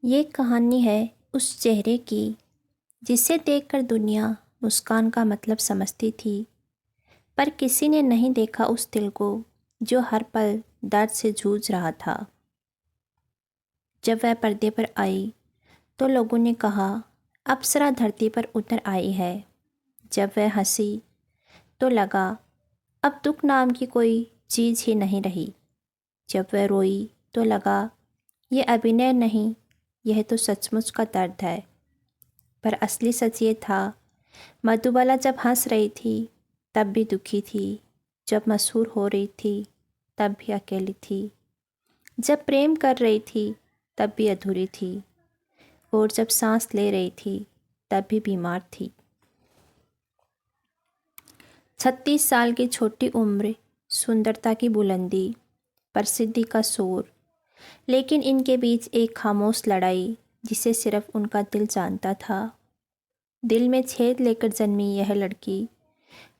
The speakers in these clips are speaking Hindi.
ये कहानी है उस चेहरे की जिसे देखकर दुनिया मुस्कान का मतलब समझती थी, पर किसी ने नहीं देखा उस दिल को जो हर पल दर्द से जूझ रहा था। जब वह पर्दे पर आई तो लोगों ने कहा, अप्सरा धरती पर उतर आई है। जब वह हंसी तो लगा, अब दुख नाम की कोई चीज़ ही नहीं रही। जब वह रोई तो लगा, ये अभिनय नहीं, यह तो सचमुच का दर्द है। पर असली सच ये था, मधुबाला जब हंस रही थी तब भी दुखी थी, जब मशहूर हो रही थी तब भी अकेली थी, जब प्रेम कर रही थी तब भी अधूरी थी, और जब सांस ले रही थी तब भी बीमार थी। 36 साल की छोटी उम्र, सुंदरता की बुलंदी, प्रसिद्धि का शोर, लेकिन इनके बीच एक खामोश लड़ाई जिसे सिर्फ उनका दिल जानता था। दिल में छेद लेकर जन्मी यह लड़की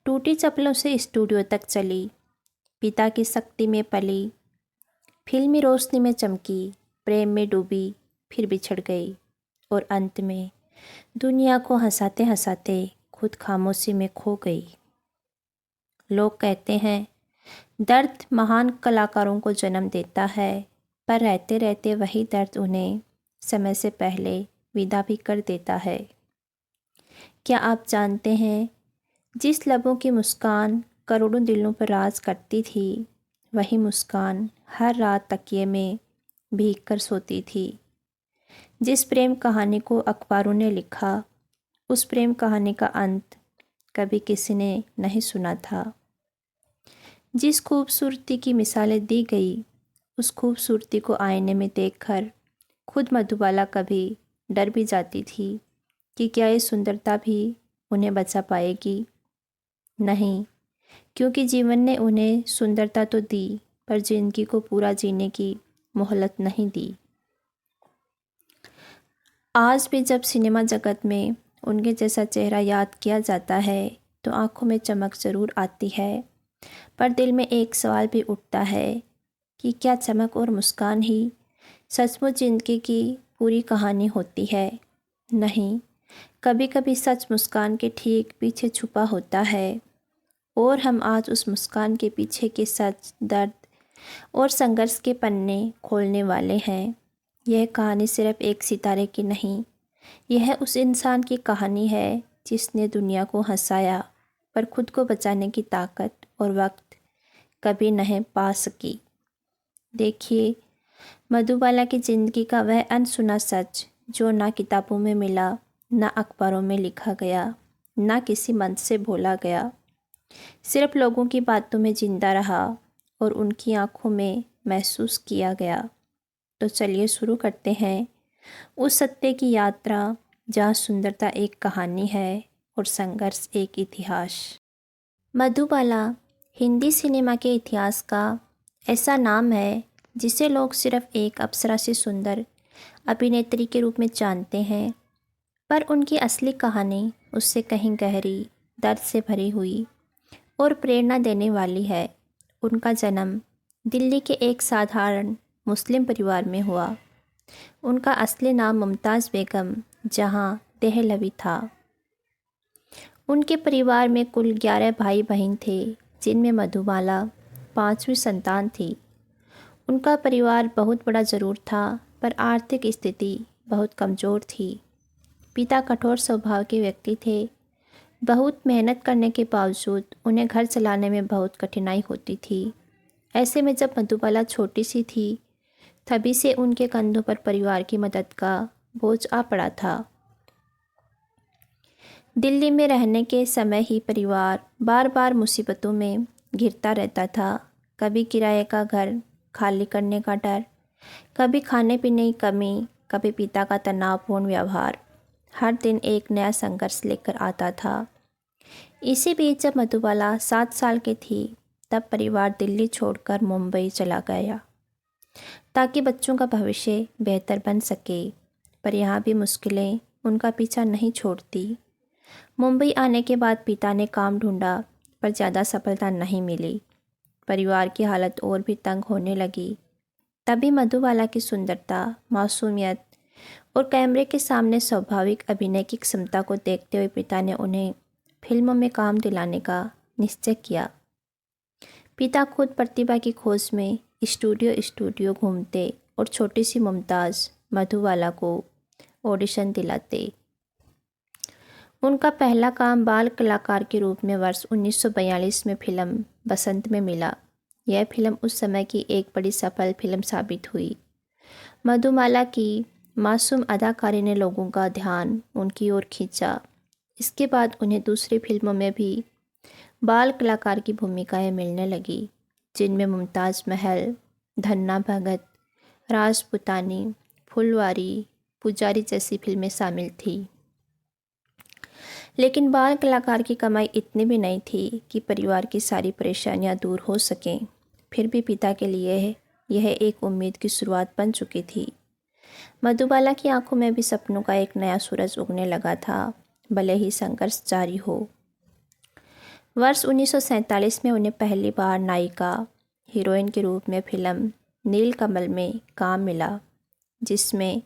टूटी चप्पलों से स्टूडियो तक चली, पिता की शक्ति में पली, फिल्मी रोशनी में चमकी, प्रेम में डूबी, फिर बिछड़ गई और अंत में दुनिया को हंसाते हंसाते खुद खामोशी में खो गई। लोग कहते हैं दर्द महान कलाकारों को जन्म देता है, पर रहते रहते वही दर्द उन्हें समय से पहले विदा भी कर देता है। क्या आप जानते हैं, जिस लबों की मुस्कान करोड़ों दिलों पर राज करती थी, वही मुस्कान हर रात तकिए में भीग कर सोती थी। जिस प्रेम कहानी को अखबारों ने लिखा, उस प्रेम कहानी का अंत कभी किसी ने नहीं सुना था। जिस खूबसूरती की मिसालें दी गई, उस खूबसूरती को आईने में देखकर खुद मधुबाला कभी डर भी जाती थी कि क्या ये सुंदरता भी उन्हें बचा पाएगी। नहीं, क्योंकि जीवन ने उन्हें सुंदरता तो दी, पर जिंदगी को पूरा जीने की मोहलत नहीं दी। आज भी जब सिनेमा जगत में उनके जैसा चेहरा याद किया जाता है तो आंखों में चमक ज़रूर आती है, पर दिल में एक सवाल भी उठता है कि क्या चमक और मुस्कान ही सचमुच जिंदगी की पूरी कहानी होती है। नहीं, कभी कभी सच मुस्कान के ठीक पीछे छुपा होता है, और हम आज उस मुस्कान के पीछे के सच, दर्द और संघर्ष के पन्ने खोलने वाले हैं। यह कहानी सिर्फ एक सितारे की नहीं, यह उस इंसान की कहानी है जिसने दुनिया को हंसाया, पर खुद को बचाने की ताकत और वक्त कभी नहीं पा सकी। देखिए, मधुबाला की ज़िंदगी का वह अनसुना सच जो ना किताबों में मिला, ना अखबारों में लिखा गया, ना किसी मंच से बोला गया, सिर्फ लोगों की बातों में जिंदा रहा और उनकी आंखों में महसूस किया गया। तो चलिए शुरू करते हैं उस सत्य की यात्रा जहाँ सुंदरता एक कहानी है और संघर्ष एक इतिहास। मधुबाला हिंदी सिनेमा के इतिहास का ऐसा नाम है जिसे लोग सिर्फ एक अप्सरा से सुंदर अभिनेत्री के रूप में जानते हैं, पर उनकी असली कहानी उससे कहीं गहरी, दर्द से भरी हुई और प्रेरणा देने वाली है। उनका जन्म दिल्ली के एक साधारण मुस्लिम परिवार में हुआ। उनका असली नाम मुमताज़ बेगम जहां देहलवी था। उनके परिवार में कुल 11 भाई बहन थे, जिनमें मधुबाला 5वीं संतान थी। उनका परिवार बहुत बड़ा ज़रूर था, पर आर्थिक स्थिति बहुत कमज़ोर थी। पिता कठोर स्वभाव के व्यक्ति थे। बहुत मेहनत करने के बावजूद उन्हें घर चलाने में बहुत कठिनाई होती थी। ऐसे में जब मधुबाला छोटी सी थी, तभी से उनके कंधों पर परिवार की मदद का बोझ आ पड़ा था। दिल्ली में रहने के समय ही परिवार बार बार मुसीबतों में घिरता रहता था। कभी किराए का घर खाली करने का डर, कभी खाने पीने की कमी, कभी पिता का तनावपूर्ण व्यवहार। हर दिन एक नया संघर्ष लेकर आता था। इसी बीच जब मधुबाला 7 साल की थी, तब परिवार दिल्ली छोड़कर मुंबई चला गया ताकि बच्चों का भविष्य बेहतर बन सके। पर यहाँ भी मुश्किलें उनका पीछा नहीं छोड़ती। मुंबई आने के बाद पिता ने काम ढूंढा, पर ज़्यादा सफलता नहीं मिली। परिवार की हालत और भी तंग होने लगी। तभी मधुबाला की सुंदरता, मासूमियत और कैमरे के सामने स्वाभाविक अभिनय की क्षमता को देखते हुए पिता ने उन्हें फिल्मों में काम दिलाने का निश्चय किया। पिता खुद प्रतिभा की खोज में स्टूडियो स्टूडियो घूमते और छोटी सी मुमताज़ मधुबाला को ऑडिशन दिलाते। उनका पहला काम बाल कलाकार के रूप में वर्ष 1942 में फिल्म बसंत में मिला। यह फिल्म उस समय की एक बड़ी सफल फिल्म साबित हुई। मधुबाला की मासूम अदाकारी ने लोगों का ध्यान उनकी ओर खींचा। इसके बाद उन्हें दूसरी फिल्मों में भी बाल कलाकार की भूमिकाएं मिलने लगी, जिनमें मुमताज़ महल, धन्ना भगत, राजपुतानी, फुलवारी, पुजारी जैसी फिल्में शामिल थी। लेकिन बाल कलाकार की कमाई इतनी भी नहीं थी कि परिवार की सारी परेशानियां दूर हो सकें। फिर भी पिता के लिए यह एक उम्मीद की शुरुआत बन चुकी थी। मधुबाला की आंखों में भी सपनों का एक नया सूरज उगने लगा था, भले ही संघर्ष जारी हो। वर्ष 1947 में उन्हें पहली बार नायिका हीरोइन के रूप में फिल्म नीलकमल में काम मिला, जिसमें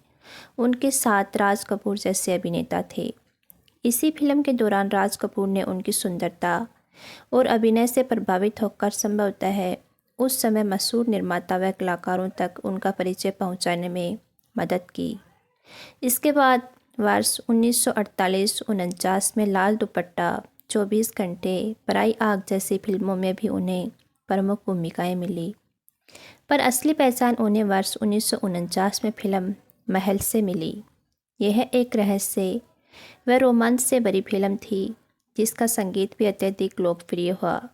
उनके साथ राज कपूर जैसे अभिनेता थे। इसी फिल्म के दौरान राज कपूर ने उनकी सुंदरता और अभिनय से प्रभावित होकर संभवतः उस समय मशहूर निर्माता व कलाकारों तक उनका परिचय पहुंचाने में मदद की। इसके बाद वर्ष 1948-49 में लाल दुपट्टा, 24 घंटे, पराई आग जैसी फिल्मों में भी उन्हें प्रमुख भूमिकाएं मिली। पर असली पहचान उन्हें वर्ष 1949 में फिल्म महल से मिली। यह एक रहस्य व रोमांच से भरी फिल्म थी, जिसका संगीत भी अत्यधिक लोकप्रिय हुआ।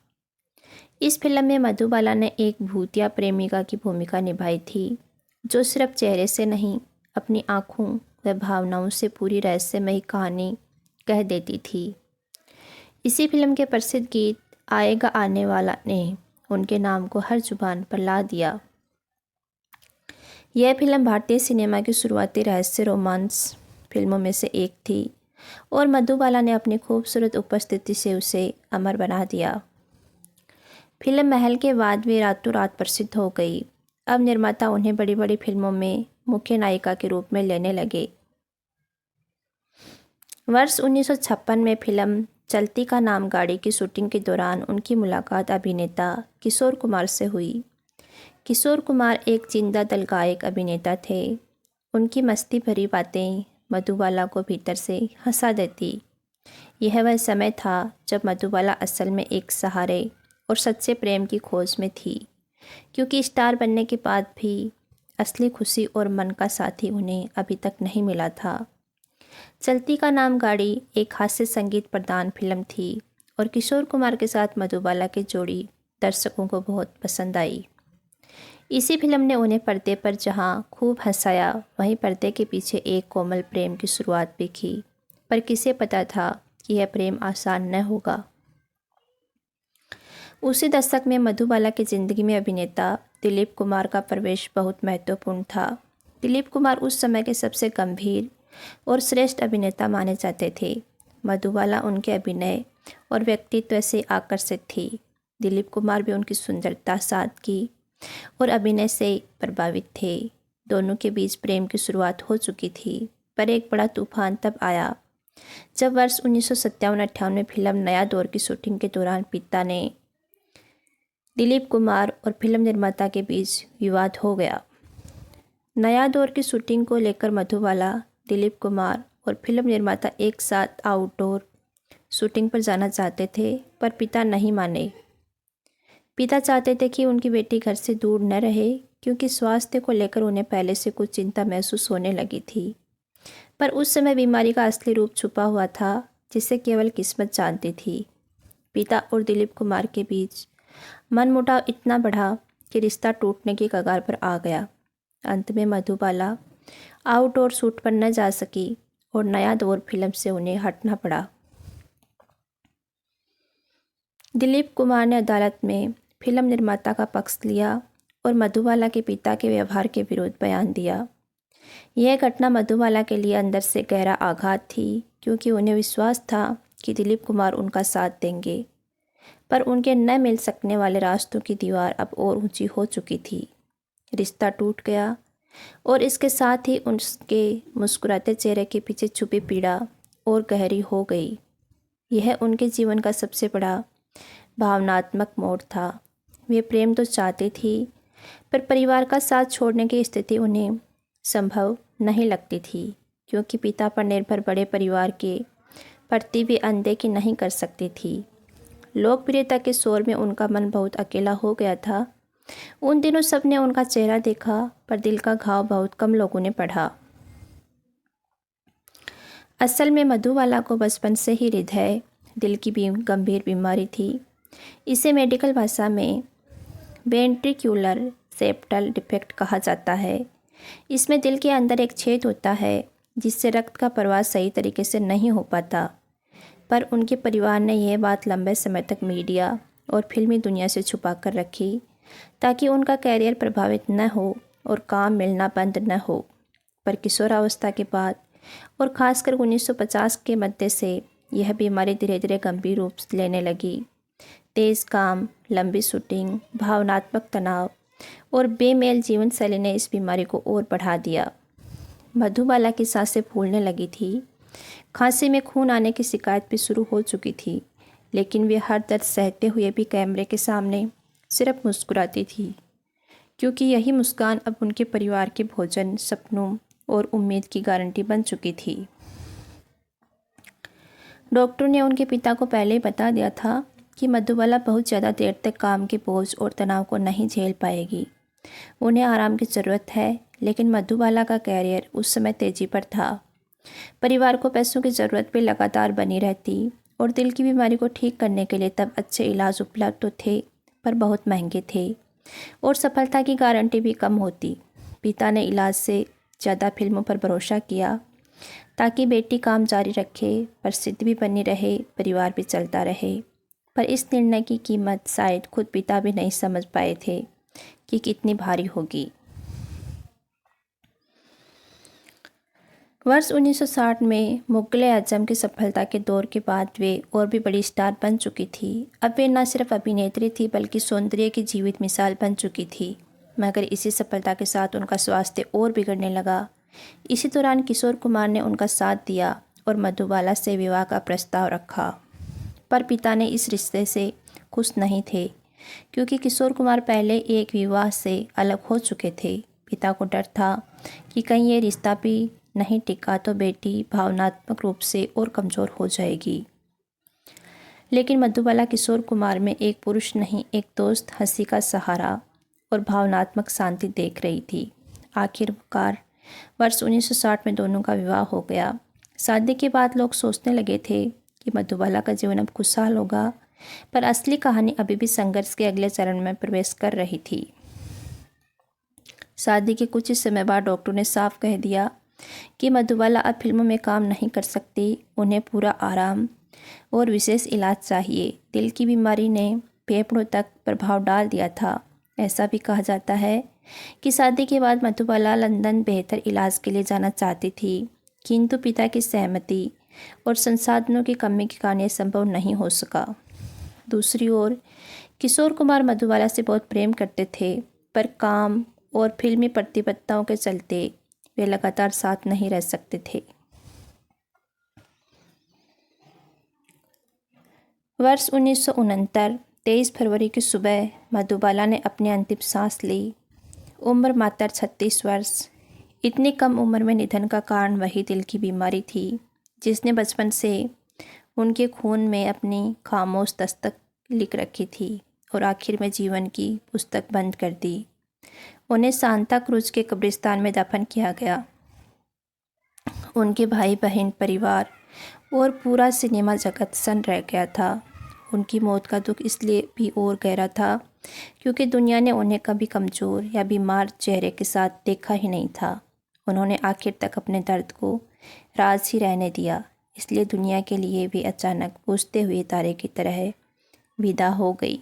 इस फिल्म में मधुबाला ने एक भूतिया प्रेमिका की भूमिका निभाई थी, जो सिर्फ चेहरे से नहीं, अपनी आँखों व भावनाओं से पूरी रहस्यमयी कहानी कह देती थी। इसी फिल्म के प्रसिद्ध गीत आएगा आने वाला ने उनके नाम को हर जुबान पर ला दिया। यह फिल्म भारतीय सिनेमा की शुरुआती रहस्य रोमांस फिल्मों में से एक थी और मधुबाला ने अपनी खूबसूरत उपस्थिति से उसे अमर बना दिया। फिल्म महल के बाद वे रातों रात प्रसिद्ध हो गई। अब निर्माता उन्हें बड़ी बड़ी फिल्मों में मुख्य नायिका के रूप में लेने लगे। वर्ष 1956 में फिल्म चलती का नाम गाड़ी की शूटिंग के दौरान उनकी मुलाकात अभिनेता किशोर कुमार से हुई। किशोर कुमार एक जिंदा दिल गायक अभिनेता थे। उनकी मस्ती भरी बातें मधुबाला को भीतर से हंसा देती। यह वह समय था जब मधुबाला असल में एक सहारे और सच्चे प्रेम की खोज में थी, क्योंकि स्टार बनने के बाद भी असली खुशी और मन का साथी उन्हें अभी तक नहीं मिला था। चलती का नाम गाड़ी एक हास्य संगीत प्रधान फिल्म थी और किशोर कुमार के साथ मधुबाला की जोड़ी दर्शकों को बहुत पसंद आई। इसी फिल्म ने उन्हें पर्दे पर जहां खूब हंसाया, वहीं पर्दे के पीछे एक कोमल प्रेम की शुरुआत भी की। पर किसे पता था कि यह प्रेम आसान न होगा। उसी दशक में मधुबाला की ज़िंदगी में अभिनेता दिलीप कुमार का प्रवेश बहुत महत्वपूर्ण था। दिलीप कुमार उस समय के सबसे गंभीर और श्रेष्ठ अभिनेता माने जाते थे। मधुबाला उनके अभिनय और व्यक्तित्व से आकर्षित थी। दिलीप कुमार भी उनकी सुंदरता, सादगी और अभिनय से प्रभावित थे। दोनों के बीच प्रेम की शुरुआत हो चुकी थी, पर एक बड़ा तूफान तब आया जब वर्ष 1957-58 में फिल्म नया दौर की शूटिंग के दौरान पिता ने दिलीप कुमार और फिल्म निर्माता के बीच विवाद हो गया। नया दौर की शूटिंग को लेकर मधुबाला, दिलीप कुमार और फिल्म निर्माता एक साथ आउटडोर शूटिंग पर जाना चाहते थे, पर पिता नहीं माने। पिता चाहते थे कि उनकी बेटी घर से दूर न रहे, क्योंकि स्वास्थ्य को लेकर उन्हें पहले से कुछ चिंता महसूस होने लगी थी। पर उस समय बीमारी का असली रूप छुपा हुआ था, जिसे केवल किस्मत जानती थी। पिता और दिलीप कुमार के बीच मनमुटाव इतना बढ़ा कि रिश्ता टूटने की कगार पर आ गया। अंत में मधुबाला आउटडोर शूट पर न जा सकी और नया दौर फिल्म से उन्हें हटना पड़ा। दिलीप कुमार ने अदालत में फिल्म निर्माता का पक्ष लिया और मधुबाला के पिता के व्यवहार के विरुद्ध बयान दिया। यह घटना मधुबाला के लिए अंदर से गहरा आघात थी, क्योंकि उन्हें विश्वास था कि दिलीप कुमार उनका साथ देंगे, पर उनके न मिल सकने वाले रास्तों की दीवार अब और ऊंची हो चुकी थी। रिश्ता टूट गया, और इसके साथ ही उसके मुस्कुराते चेहरे के पीछे छुपी पीड़ा और गहरी हो गई। यह उनके जीवन का सबसे बड़ा भावनात्मक मोड़ था। वे प्रेम तो चाहती थी, पर परिवार का साथ छोड़ने की स्थिति उन्हें संभव नहीं लगती थी, क्योंकि पिता पर निर्भर बड़े परिवार के प्रति भी अनदेखी नहीं कर सकती थी। लोकप्रियता के शोर में उनका मन बहुत अकेला हो गया था। उन दिनों सबने उनका चेहरा देखा, पर दिल का घाव बहुत कम लोगों ने पढ़ा। असल में मधुबाला को बचपन से ही हृदय दिल की गंभीर बीमारी थी। इसे मेडिकल भाषा में वेंट्रिक्युलर सेप्टल डिफेक्ट कहा जाता है। इसमें दिल के अंदर एक छेद होता है जिससे रक्त का प्रवाह सही तरीके से नहीं हो पाता। पर उनके परिवार ने यह बात लंबे समय तक मीडिया और फिल्मी दुनिया से छुपा कर रखी, ताकि उनका कैरियर प्रभावित न हो और काम मिलना बंद न हो। पर किशोरावस्था के बाद और ख़ासकर 1950 के मध्य से यह बीमारी धीरे धीरे गंभीर रूप लेने लगी। तेज़ काम, लंबी शूटिंग, भावनात्मक तनाव और बेमेल जीवन शैली ने इस बीमारी को और बढ़ा दिया। मधुबाला की सांसें फूलने लगी थी, खांसी में खून आने की शिकायत भी शुरू हो चुकी थी, लेकिन वे हर दर्द सहते हुए भी कैमरे के सामने सिर्फ मुस्कुराती थी, क्योंकि यही मुस्कान अब उनके परिवार के भोजन, सपनों और उम्मीद की गारंटी बन चुकी थी। डॉक्टर ने उनके पिता को पहले ही बता दिया था कि मधुबाला बहुत ज़्यादा देर तक काम के बोझ और तनाव को नहीं झेल पाएगी। उन्हें आराम की ज़रूरत है, लेकिन मधुबाला का कैरियर उस समय तेज़ी पर था। परिवार को पैसों की ज़रूरत भी लगातार बनी रहती और दिल की बीमारी को ठीक करने के लिए तब अच्छे इलाज उपलब्ध तो थे, पर बहुत महंगे थे और सफलता की गारंटी भी कम होती। पिता ने इलाज से ज़्यादा फिल्मों पर भरोसा किया ताकि बेटी काम जारी रखे, प्रसिद्ध भी बनी रहे, परिवार भी चलता रहे। पर इस निर्णय की कीमत शायद खुद पिता भी नहीं समझ पाए थे कि कितनी भारी होगी। वर्ष 1960 में मुग़ल आज़म की सफलता के दौर के बाद वे और भी बड़ी स्टार बन चुकी थी। अब वे न सिर्फ अभिनेत्री थी, बल्कि सौंदर्य की जीवित मिसाल बन चुकी थी। मगर इसी सफलता के साथ उनका स्वास्थ्य और बिगड़ने लगा। इसी दौरान किशोर कुमार ने उनका साथ दिया और मधुबाला से विवाह का प्रस्ताव रखा। पर पिता ने इस रिश्ते से खुश नहीं थे, क्योंकि किशोर कुमार पहले एक विवाह से अलग हो चुके थे। पिता को डर था कि कहीं ये रिश्ता भी नहीं टिका तो बेटी भावनात्मक रूप से और कमज़ोर हो जाएगी। लेकिन मधुबाला किशोर कुमार में एक पुरुष नहीं, एक दोस्त, हंसी का सहारा और भावनात्मक शांति देख रही थी। आखिरकार वर्ष 1960 में दोनों का विवाह हो गया। शादी के बाद लोग सोचने लगे थे कि मधुबाला का जीवन अब खुशहाल होगा, पर असली कहानी अभी भी संघर्ष के अगले चरण में प्रवेश कर रही थी। शादी के कुछ ही समय बाद डॉक्टर ने साफ कह दिया कि मधुबाला अब फिल्मों में काम नहीं कर सकती। उन्हें पूरा आराम और विशेष इलाज चाहिए। दिल की बीमारी ने फेफड़ों तक प्रभाव डाल दिया था। ऐसा भी कहा जाता है कि शादी के बाद मधुबाला लंदन बेहतर इलाज के लिए जाना चाहती थी, किंतु पिता की सहमति और संसाधनों की कमी के कारण यह संभव नहीं हो सका। दूसरी ओर किशोर कुमार मधुबाला से बहुत प्रेम करते थे, पर काम और फिल्मी प्रतिबद्धताओं के चलते वे लगातार साथ नहीं रह सकते थे। वर्ष 1969 23 फरवरी की सुबह मधुबाला ने अपनी अंतिम सांस ली। उम्र मात्र 36 वर्ष। इतनी कम उम्र में निधन का कारण वही दिल की बीमारी थी जिसने बचपन से उनके खून में अपनी खामोश दस्तक लिख रखी थी और आखिर में जीवन की पुस्तक बंद कर दी। उन्हें सांता क्रूज के कब्रिस्तान में दफन किया गया। उनके भाई बहन, परिवार और पूरा सिनेमा जगत सन्न रह गया था। उनकी मौत का दुख इसलिए भी और गहरा था क्योंकि दुनिया ने उन्हें कभी कमज़ोर या बीमार चेहरे के साथ देखा ही नहीं था। उन्होंने आखिर तक अपने दर्द को राज ही रहने दिया, इसलिए दुनिया के लिए भी अचानक बुझते हुए तारे की तरह विदा हो गई।